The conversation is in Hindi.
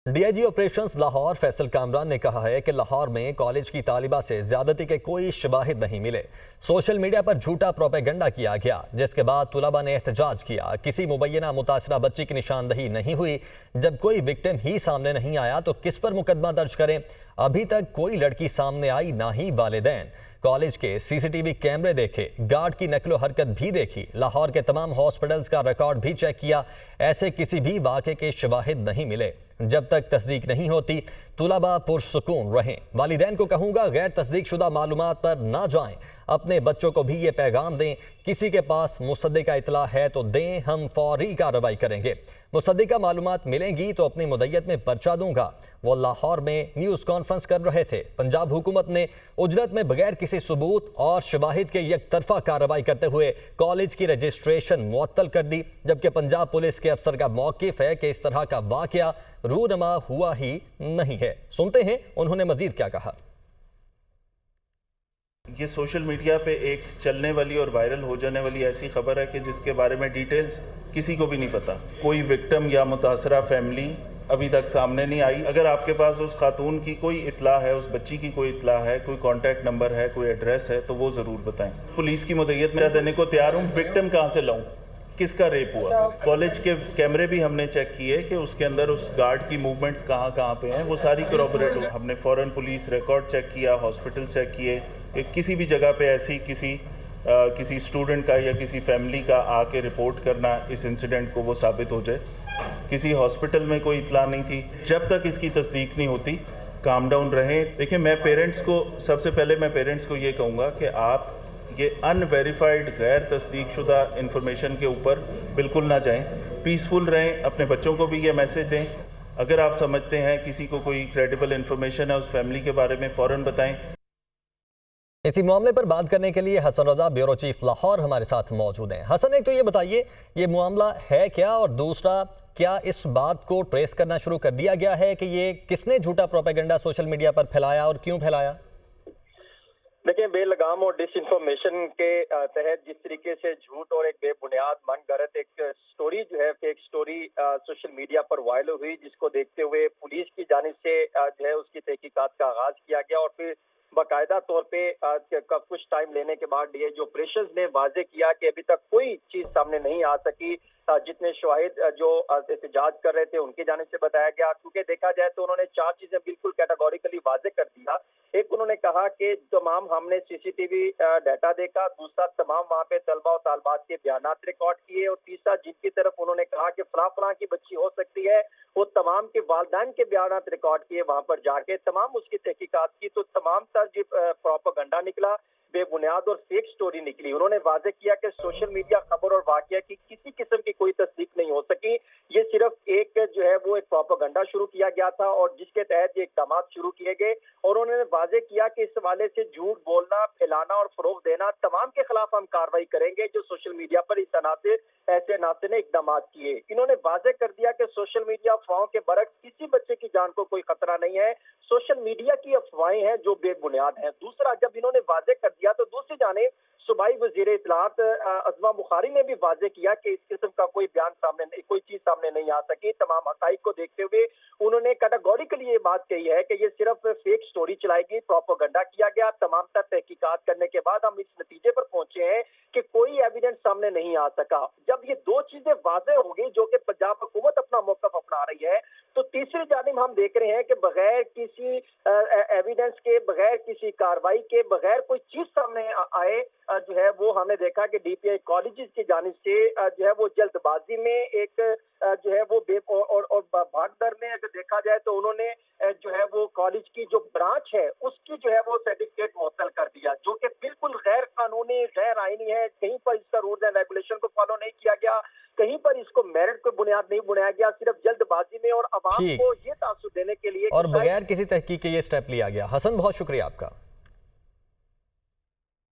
डीआईजी ऑपरेशंस लाहौर फैसल कामरान ने कहा है कि लाहौर में कॉलेज की तालिबा से ज्यादती के कोई शवाहिद नहीं मिले। सोशल मीडिया पर झूठा प्रोपेगेंडा किया गया, जिसके बाद तुलबा ने एहतजाज किया। किसी मुबैना मुतासरा बच्ची की निशानदही नहीं हुई। जब कोई विक्टिम ही सामने नहीं आया तो किस पर मुकदमा दर्ज करें? अभी तक कोई लड़की सामने आई, ना ही वालिदैन। कॉलेज के सीसीटीवी कैमरे देखे, गार्ड की नकलो हरकत भी देखी, लाहौर के तमाम हॉस्पिटल्स का रिकॉर्ड भी चेक किया। ऐसे किसी भी वाक़े के शवाहिद नहीं मिले। जब तक तस्दीक नहीं होती तुलबा पुरसुकून रहें। वालिदैन को कहूँगा गैर तस्दीक शुदा मालूमात पर ना जाएं। अपने बच्चों को भी ये पैगाम दें, किसी के पास मुसद्दिका इतला है तो दें, हम फौरी कार्रवाई करेंगे। मुसद्दिका मालूमात मिलेंगी तो अपनी मुद्दत में पर्चा दूंगा। वो लाहौर में न्यूज़ कॉन्फ्रेंस कर रहे थे। पंजाब हुकूमत ने उजरत में बगैर किसी सबूत और शवाहिद के एक तरफा कार्रवाई करते हुए कॉलेज की रजिस्ट्रेशन मुअत्तल कर दी, जबकि पंजाब पुलिस के अफसर का मौक़िफ़ है कि इस तरह का वाक़या रूनमा हुआ ही नहीं है। सुनते हैं उन्होंने मजीद क्या कहा। ये सोशल मीडिया पे एक चलने वाली और वायरल हो जाने वाली ऐसी खबर है कि जिसके बारे में डिटेल्स किसी को भी नहीं पता। कोई विक्टिम या मुतासरा फैमिली अभी तक सामने नहीं आई। अगर आपके पास उस खातून की कोई इतला है, उस बच्ची की कोई इतला है, कोई कॉन्टैक्ट नंबर है, कोई एड्रेस है, तो वो ज़रूर बताएं। पुलिस की मुद्दत में देने को तैयार हूँ। विक्टिम कहाँ से लाऊं, किसका रेप हुआ? कॉलेज के कैमरे भी हमने चेक किए कि उसके अंदर उस गार्ड की मूवमेंट्स कहाँ कहाँ पे हैं, वो सारी corroborate हो। हमने फ़ौरन पुलिस रिकॉर्ड चेक किया, हॉस्पिटल चेक किए कि किसी भी जगह पे ऐसी किसी स्टूडेंट का या किसी फैमिली का आके रिपोर्ट करना इस इंसिडेंट को वो साबित हो जाए। किसी हॉस्पिटल में कोई इतला नहीं थी। जब तक इसकी तस्दीक नहीं होती काम डाउन रहें। देखिए, सबसे पहले मैं पेरेंट्स को ये कहूँगा कि आप ये अनवेरीफाइड गैर तस्दीक शुदा इंफॉर्मेशन के ऊपर बिल्कुल ना जाएं। पीसफुल रहें। अपने बच्चों को भी ये मैसेज दें। अगर आप समझते हैं किसी को कोई क्रेडिबल इंफॉर्मेशन है उस फैमिली के बारे में, फ़ौरन बताएं। इसी मामले पर बात करने के लिए हसन रजा ब्यूरो चीफ लाहौर हमारे साथ मौजूद हैं। हसन, एक तो ये बताइए ये मामला है क्या, और दूसरा क्या इस बात को ट्रेस करना शुरू कर दिया गया है कि ये किसने झूठा प्रोपेगेंडा सोशल मीडिया पर फैलाया और क्यों फैलाया? देखिए, बेलगाम और डिसइंफॉर्मेशन के तहत जिस तरीके से झूठ और एक बेबुनियाद मनगढ़ंत एक स्टोरी जो है, फेक स्टोरी सोशल मीडिया पर वायरल हुई, जिसको देखते हुए पुलिस की जानिब से जो है उसकी तहकीकात का आगाज किया गया और फिर बाकायदा तौर पे कुछ टाइम लेने के बाद डीआईजी ऑपरेशंस ने वाजे किया कि अभी तक कोई चीज सामने नहीं आ सकी। जितने शवाहिद जो एहतजाज कर रहे थे उनकी जानिब से बताया गया। क्योंकि देखा जाए तो उन्होंने 4 चीजें बिल्कुल कैटेगोरिकली वाजे कर दिया। एक, उन्होंने कहा कि तमाम हमने सीसीटीवी डाटा देखा। दूसरा, तमाम वहाँ पे तलबा और तालबात के बयानात रिकॉर्ड किए। और तीसरा, जिनकी तरफ उन्होंने कहा कि फलां की बच्ची हो सकती है, वो तमाम के वालिदैन के बयानात रिकॉर्ड किए। वहां पर जाके तमाम उसकी तहकीकात की तो तमाम तरह प्रोपेगेंडा निकला, बेबुनियाद और फेक स्टोरी निकली। उन्होंने वाजे किया कि सोशल मीडिया खबर और वाकया की किसी किस्म की कोई तस्दीक नहीं हो सकी। ये सिर्फ एक जो है वो एक प्रोपेगेंडा शुरू किया गया था और जिसके तहत ये इकदाम शुरू किए गए। और उन्होंने वाजे किया कि इस हवाले से झूठ बोलना, फैलाना और फरोग देना, तमाम के खिलाफ हम कार्रवाई करेंगे जो सोशल मीडिया पर इस तरह से ऐसे नाते ने इकदाम किए। इन्होंने वाजे कर दिया कि सोशल मीडिया अफवाहों के बरक्स किसी बच्चे की जान को कोई खतरा नहीं है, सोशल मीडिया की अफवाहें हैं जो बेबुनियाद हैं। दूसरा, जब इन्होंने वाजे कर दिया तो दूसरी जानिब सूबाई वज़ीर इत्तलात अज़मा बुखारी ने भी वाजे किया कि इस किस्म का कोई बयान सामने नहीं, कोई चीज सामने नहीं आ सकी। तमाम हक़ाइक़ को देखते हुए उन्होंने कैटेगोरिकली ये बात कही है कि ये सिर्फ फेक स्टोरी चलाएगी, प्रोपेगेंडा किया गया। तमाम तर तहकीकात करने के बाद हम इस नतीजे पर पहुंचे हैं कि कोई एविडेंस सामने नहीं आ सका। जब ये 2 चीजें वाजे हो गई जो कि पंजाब हुकूमत अपना मौक़िफ़ अपना रही है, तो तीसरी जानिब हम देख रहे हैं कि बगैर किसी एविडेंस के, बगैर किसी कार्रवाई के, बगैर कोई चीज सामने आए जो है वो हमने देखा कि डीपीआई कॉलेजेस की जानिब से जो है वो जल्दबाजी में एक जो है वो और भागदर में अगर देखा जाए तो उन्होंने जो है वो कॉलेज की जो ब्रांच है उसकी जो है वो सर्टिफिकेट मुअत्तल कर दिया, जो कि बिल्कुल गैर कानूनी, गैर आईनी है। कहीं पर इसका रूल्स एंड रेगुलेशन को फॉलो नहीं किया गया, कहीं पर इसको मेरिट पे बुनियाद नहीं बनाया गया, सिर्फ जल्दबाजी में और अवाम को ये तासुर देने के लिए और बगैर किसी तहकीक के ये स्टेप लिया गया। हसन, बहुत शुक्रिया आपका।